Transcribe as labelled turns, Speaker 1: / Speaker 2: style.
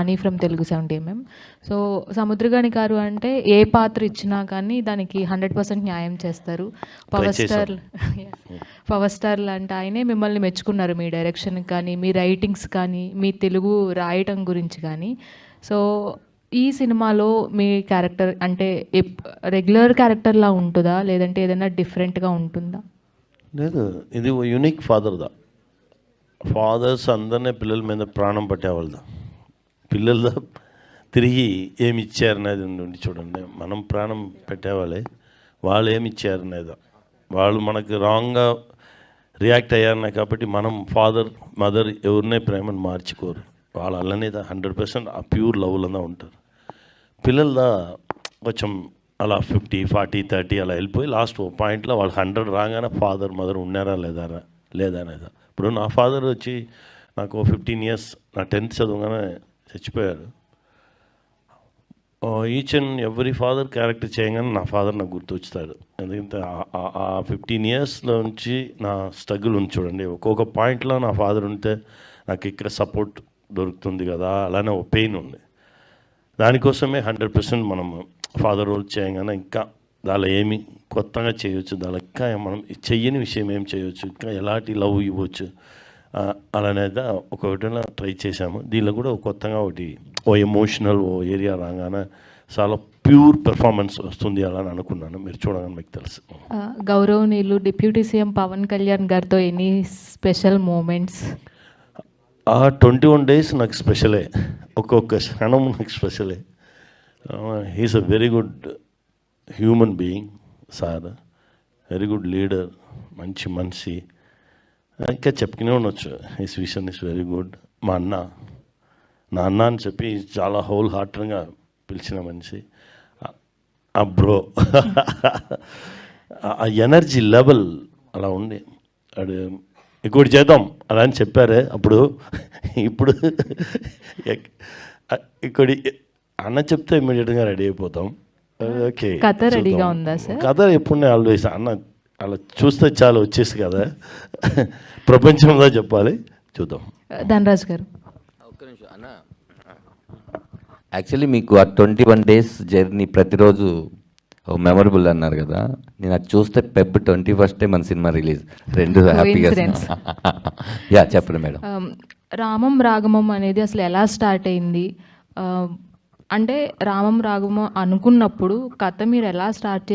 Speaker 1: అని from Telugu 70mm. So Samuthirakani గారు అంటే ఏ పాత్ర ఇచ్చినా కానీ దానికి 100% న్యాయం చేస్తారు. పవర్ స్టార్ లాంటి ఆయనే మిమ్మల్ని మెచ్చుకున్నారు మీ డైరెక్షన్ కానీ, మీ రైటింగ్స్ కానీ, మీ తెలుగు రాయటం గురించి కానీ. సో ఈ సినిమాలో మీ క్యారెక్టర్ అంటే రెగ్యులర్ క్యారెక్టర్లా ఉంటుందా, లేదంటే ఏదైనా డిఫరెంట్గా ఉంటుందా?
Speaker 2: లేదు, ఇది యూనిక్ ఫాదర్స్ అందరినీ పిల్లల మీద ప్రాణం పట్టేవాళ్ళదా, పిల్లల తిరిగి ఏమి ఇచ్చారనేది ఉండి చూడండి. మనం ప్రాణం పెట్టేవాళ్ళే, వాళ్ళు ఏమి ఇచ్చారనేది, వాళ్ళు మనకి రాంగ్గా రియాక్ట్ అయ్యారనే కాబట్టి మనం ఫాదర్ మదర్ ఎవరినే ప్రేమను మార్చుకోరు, వాళ్ళు అలానే 100% ఆ ప్యూర్ లవ్లోనే ఉంటారు. పిల్లలదా కొంచెం అలా 50, 40, 30 అలా వెళ్ళిపోయి లాస్ట్ పాయింట్లో వాళ్ళు 100 రాగానే ఫాదర్ మదర్ ఉన్నారా లేదా అనేది. ఇప్పుడు నా ఫాదర్ వచ్చి నాకు 15 years నా 10th చదవగానే చచ్చిపోయారు. Each and every father character చేయగానే నా ఫాదర్ నాకు గుర్తొచ్చుతాడు. ఎందుకంటే ఆ 15 years నుంచి నా స్ట్రగుల్ ఉంది చూడండి. ఒక్కొక్క పాయింట్లో నా ఫాదర్ ఉంటే నాకు ఇక్కడ సపోర్ట్ దొరుకుతుంది కదా, అలానే ఒక పెయిన్ ఉంది. దానికోసమే 100% మనం ఫాదర్ రోల్ చేయగానే ఇంకా దానిలో ఏమి కొత్తగా చేయొచ్చు, దానిలో ఇంకా మనం చెయ్యని విషయం ఏం చేయొచ్చు, ఇంకా ఎలాంటి లవ్ ఇవ్వచ్చు అలానేది ఒకటిలా ట్రై చేశాము. దీనిలో కూడా కొత్తగా ఓ ఎమోషనల్ ఏరియా రాగానే చాలా ప్యూర్ పెర్ఫార్మెన్స్ వస్తుంది అలా అని అనుకున్నాను. మీరు చూడగానే మీకు తెలుసు.
Speaker 1: గౌరవనీయులు డిప్యూటీ సీఎం పవన్ కళ్యాణ్ గారితో ఎనీ స్పెషల్ మూమెంట్స్?
Speaker 2: ఆ 21 days నాకు స్పెషలే, ఒక్కొక్క క్షణం నాకు స్పెషలే. He is a very good human being sir, very good leader, మంచి మనిషి. ఇంకా చెప్పుకునే ఉండొచ్చు, his vision is very good. మా నా అన్న అని చెప్పి చాలా హోల్ హార్టెడ్గా పిలిచిన మనిషి ఆ బ్రో. ఆ ఎనర్జీ లెవెల్ అలా ఉంది. అది ఇంకోటి చేద్దాం అలా అని చెప్పారే అప్పుడు, ఇప్పుడు ఇంకోటి అన్న చెప్తే ఇమ్మీడియట్గా రెడీ అయిపోతాం. ఓకే,
Speaker 1: కథ రెడీగా ఉందా సార్?
Speaker 2: కథ ఎప్పుడు ఆల్వేస్ అన్న అలా చూస్తే చాలా వచ్చేసి కదా, ప్రపంచంలో చెప్పాలి, చూద్దాం.
Speaker 1: ధనరాజ్ గారు
Speaker 3: ఒక్క నిమిషం అన్న. యాక్చువల్లీ మీకు ఆ 21 days జర్నీ ప్రతిరోజు మెమరబుల్ అన్నారు కదా, నేను అది చూస్తే Feb 21st మన సినిమా రిలీజ్, రెండు హ్యాపీగా. యా చెప్పండి మేడం.
Speaker 1: రామం రాగమం అనేది అసలు ఎలా స్టార్ట్ అయింది? అంటే రామం రాగమం అనుకున్నప్పుడు కథ మీరు ఎలా స్టార్ట్